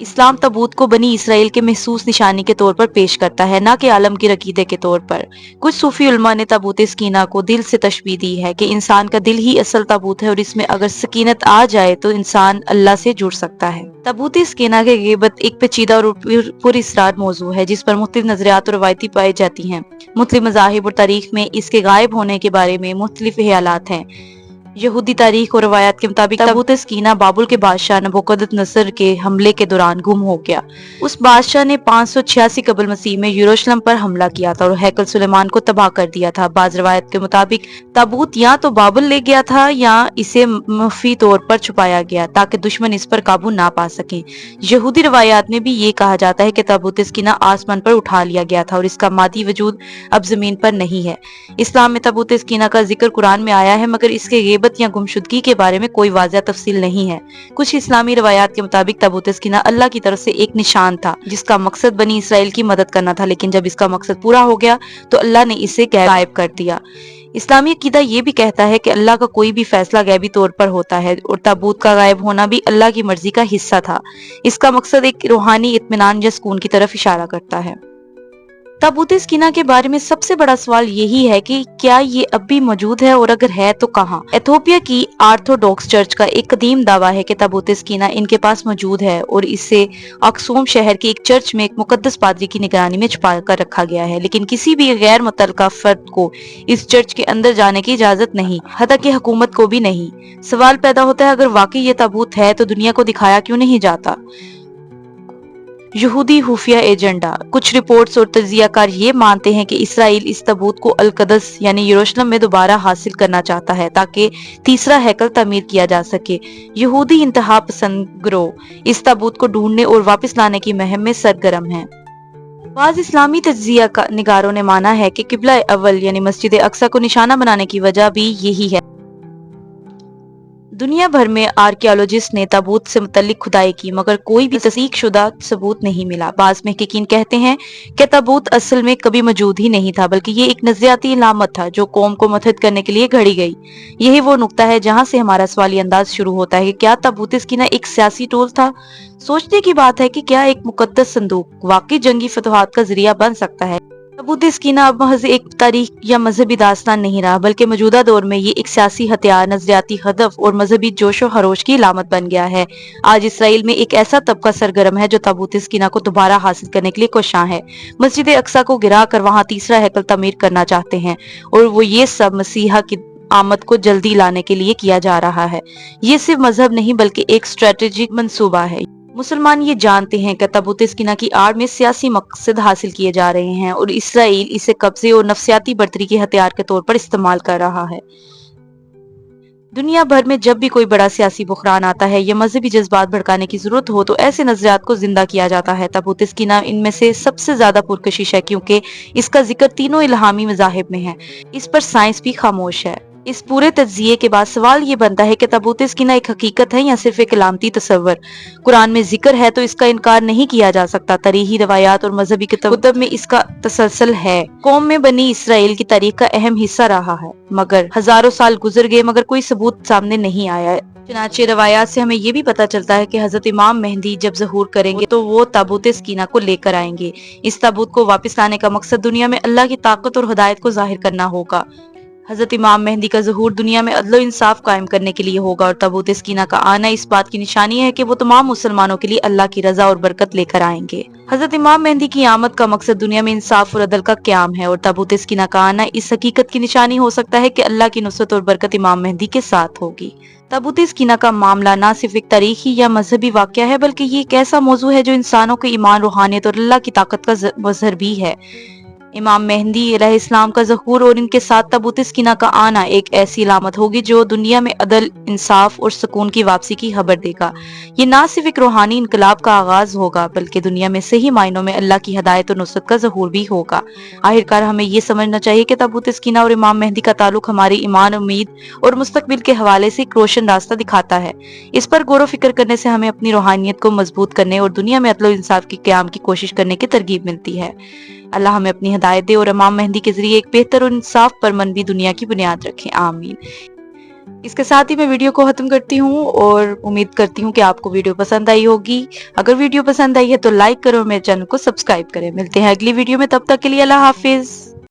اسلام تابوت کو بنی اسرائیل کے محسوس نشانی کے طور پر پیش کرتا ہے، نہ کہ عالم کے عقیدے کے طور پر۔ کچھ صوفی علماء نے تابوت سکینہ کو دل سے تشبیہ دی ہے کہ انسان کا دل ہی اصل تابوت ہے اور اس میں اگر سکینت آ جائے تو انسان اللہ سے جڑ سکتا ہے۔ تابوت سکینہ کے غیبت ایک پیچیدہ اور پر اسرار موضوع ہے جس پر مختلف نظریات اور روایتی پائی جاتی ہیں۔ مختلف مذاہب اور تاریخ میں اس کے غائب ہونے کے بارے میں مختلف خیالات ہیں۔ یہودی تاریخ اور روایات کے مطابق تابوت سکینہ بابل کے بادشاہ نبوکدنصر نصر کے حملے کے دوران گم ہو گیا۔ اس بادشاہ نے 586 قبل مسیح میں یروشلم پر حملہ کیا تھا اور ہیکل سلیمان کو تباہ کر دیا تھا۔ بعض روایت کے مطابق تابوت یا تو بابل لے گیا تھا یا اسے مخفی طور پر چھپایا گیا تاکہ دشمن اس پر قابو نہ پا سکیں۔ یہودی روایات میں بھی یہ کہا جاتا ہے کہ تابوت سکینہ آسمان پر اٹھا لیا گیا تھا اور اس کا مادی وجود اب زمین پر نہیں ہے۔ اسلام میں تابوت سکینہ کا ذکر قرآن میں آیا ہے مگر اس کے غیبت یا گمشدگی کے بارے میں کوئی واضح تفصیل نہیں ہے۔ کچھ اسلامی روایات کے مطابق تابوت سکینہ اللہ کی طرف سے ایک نشان تھا جس کا مقصد بنی اسرائیل کی مدد کرنا تھا، لیکن جب اس کا مقصد پورا ہو گیا تو اللہ نے اسے غائب کر دیا۔ اسلامی عقیدہ یہ بھی کہتا ہے کہ اللہ کا کوئی بھی فیصلہ غیبی طور پر ہوتا ہے اور تابوت کا غائب ہونا بھی اللہ کی مرضی کا حصہ تھا۔ اس کا مقصد ایک روحانی اطمینان یا سکون کی طرف اشارہ کرتا ہے۔ تابوت سکینہ کے بارے میں سب سے بڑا سوال یہی ہے کہ کیا یہ اب بھی موجود ہے اور اگر ہے تو کہاں؟ ایتھوپیا کی آرتھوڈوکس چرچ کا ایک قدیم دعویٰ ہے کہ تابوت سکینہ ان کے پاس موجود ہے اور اسے اکسوم شہر کے ایک چرچ میں ایک مقدس پادری کی نگرانی میں چھپا کر رکھا گیا ہے، لیکن کسی بھی غیر متعلقہ فرد کو اس چرچ کے اندر جانے کی اجازت نہیں، حتیٰ کہ حکومت کو بھی نہیں۔ سوال پیدا ہوتا ہے اگر واقعی یہ تابوت ہے تو دنیا کو دکھایا کیوں نہیں جاتا؟ یہودی خفیہ ایجنڈا۔ کچھ رپورٹس اور تجزیہ کار یہ مانتے ہیں کہ اسرائیل اس تابوت کو القدس یعنی یروشلم میں دوبارہ حاصل کرنا چاہتا ہے تاکہ تیسرا ہیکل تعمیر کیا جا سکے۔ یہودی انتہا پسند گروہ اس تابوت کو ڈھونڈنے اور واپس لانے کی مہم میں سرگرم ہیں۔ بعض اسلامی تجزیہ نگاروں نے مانا ہے کہ قبلہ اول یعنی مسجد اقصی کو نشانہ بنانے کی وجہ بھی یہی ہے۔ دنیا بھر میں آرکیالوجسٹ نے تابوت سے متعلق کھدائی کی مگر کوئی بھی تصدیق شدہ ثبوت نہیں ملا۔ بعض محققین کہتے ہیں کہ تابوت اصل میں کبھی موجود ہی نہیں تھا بلکہ یہ ایک نظریاتی علامت تھا جو قوم کو متحد کرنے کے لیے گھڑی گئی۔ یہی وہ نقطہ ہے جہاں سے ہمارا سوالی انداز شروع ہوتا ہے کہ کیا تابوت سکینہ ایک سیاسی ٹول تھا؟ سوچنے کی بات ہے کہ کیا ایک مقدس صندوق واقعی جنگی فتوحات کا ذریعہ بن سکتا ہے؟ تابوت سکینہ اب محض ایک تاریخ یا مذہبی داستان نہیں رہا بلکہ موجودہ دور میں یہ ایک سیاسی ہتھیار، نظریاتی ہدف اور مذہبی جوش و خروش کی علامت بن گیا ہے۔ آج اسرائیل میں ایک ایسا طبقہ سرگرم ہے جو تابوت سکینہ کو دوبارہ حاصل کرنے کے لیے کوشاں ہے، مسجد اقصی کو گرا کر وہاں تیسرا ہیکل تعمیر کرنا چاہتے ہیں اور وہ یہ سب مسیحا کی آمد کو جلدی لانے کے لیے کیا جا رہا ہے۔ یہ صرف مذہب نہیں بلکہ ایک اسٹریٹجک منصوبہ ہے۔ مسلمان یہ جانتے ہیں کہ تابوت سکینہ کی آڑ میں سیاسی مقصد حاصل کیے جا رہے ہیں اور اسرائیل اسے قبضے اور نفسیاتی برتری کے ہتھیار کے طور پر استعمال کر رہا ہے۔ دنیا بھر میں جب بھی کوئی بڑا سیاسی بحران آتا ہے یا مذہبی جذبات بھڑکانے کی ضرورت ہو تو ایسے نظریات کو زندہ کیا جاتا ہے۔ تابوت سکینہ ان میں سے سب سے زیادہ پرکشش ہے کیونکہ اس کا ذکر تینوں الہامی مذاہب میں ہے۔ اس پر سائنس بھی خاموش ہے۔ اس پورے تجزیے کے بعد سوال یہ بنتا ہے کہ تابوت سکینہ ایک حقیقت ہے یا صرف ایک علامتی تصور؟ قرآن میں ذکر ہے تو اس کا انکار نہیں کیا جا سکتا۔ تاریخی روایات اور مذہبی کتب میں اس کا تسلسل ہے۔ قوم میں بنی اسرائیل کی تاریخ کا اہم حصہ رہا ہے مگر ہزاروں سال گزر گئے مگر کوئی ثبوت سامنے نہیں آیا۔ چنانچہ روایات سے ہمیں یہ بھی پتہ چلتا ہے کہ حضرت امام مہدی جب ظہور کریں گے تو وہ تابوت سکینہ کو لے کر آئیں گے۔ اس تابوت کو واپس لانے کا مقصد دنیا میں اللہ کی طاقت اور ہدایت کو ظاہر کرنا ہوگا۔ حضرت امام مہدی کا ظہور دنیا میں عدل و انصاف قائم کرنے کے لیے ہوگا اور تابوت سکینہ کا آنا اس بات کی نشانی ہے کہ وہ تمام مسلمانوں کے لیے اللہ کی رضا اور برکت لے کر آئیں گے۔ حضرت امام مہدی کی آمد کا مقصد دنیا میں انصاف اور عدل کا قیام ہے اور تابوت سکینہ کا آنا اس حقیقت کی نشانی ہو سکتا ہے کہ اللہ کی نصرت اور برکت امام مہدی کے ساتھ ہوگی۔ تابوت سکینہ کا معاملہ نہ صرف ایک تاریخی یا مذہبی واقعہ ہے بلکہ یہ ایک ایسا موضوع ہے جو انسانوں کے ایمان، روحانیت اور اللہ کی طاقت کا مظہر بھی ہے۔ امام مہدی علیہ السلام کا ظہور اور ان کے ساتھ تابوت سکینہ کا آنا ایک ایسی علامت ہوگی جو دنیا میں عدل، انصاف اور سکون کی واپسی کی خبر دے گا۔ یہ نہ صرف ایک روحانی انقلاب کا آغاز ہوگا بلکہ دنیا میں صحیح معنوں میں اللہ کی ہدایت اور نصرت کا ظہور بھی ہوگا۔ آخرکار ہمیں یہ سمجھنا چاہیے کہ تابوت سکینہ اور امام مہدی کا تعلق ہماری ایمان، امید اور مستقبل کے حوالے سے ایک روشن راستہ دکھاتا ہے۔ اس پر غور و فکر کرنے سے ہمیں اپنی روحانیت کو مضبوط کرنے اور دنیا میں عدل و انصاف کے قیام کی کوشش کرنے کی ترغیب ملتی ہے۔ اللہ ہمیں اپنی ہدایت دے اور امام مہدی کے ذریعے ایک بہتر اور انصاف پر منوی دنیا کی بنیاد رکھے، آمین۔ اس کے ساتھ ہی میں ویڈیو کو ختم کرتی ہوں اور امید کرتی ہوں کہ آپ کو ویڈیو پسند آئی ہوگی۔ اگر ویڈیو پسند آئی ہے تو لائک کرو اور میرے چینل کو سبسکرائب کریں۔ ملتے ہیں اگلی ویڈیو میں، تب تک کے لیے اللہ حافظ۔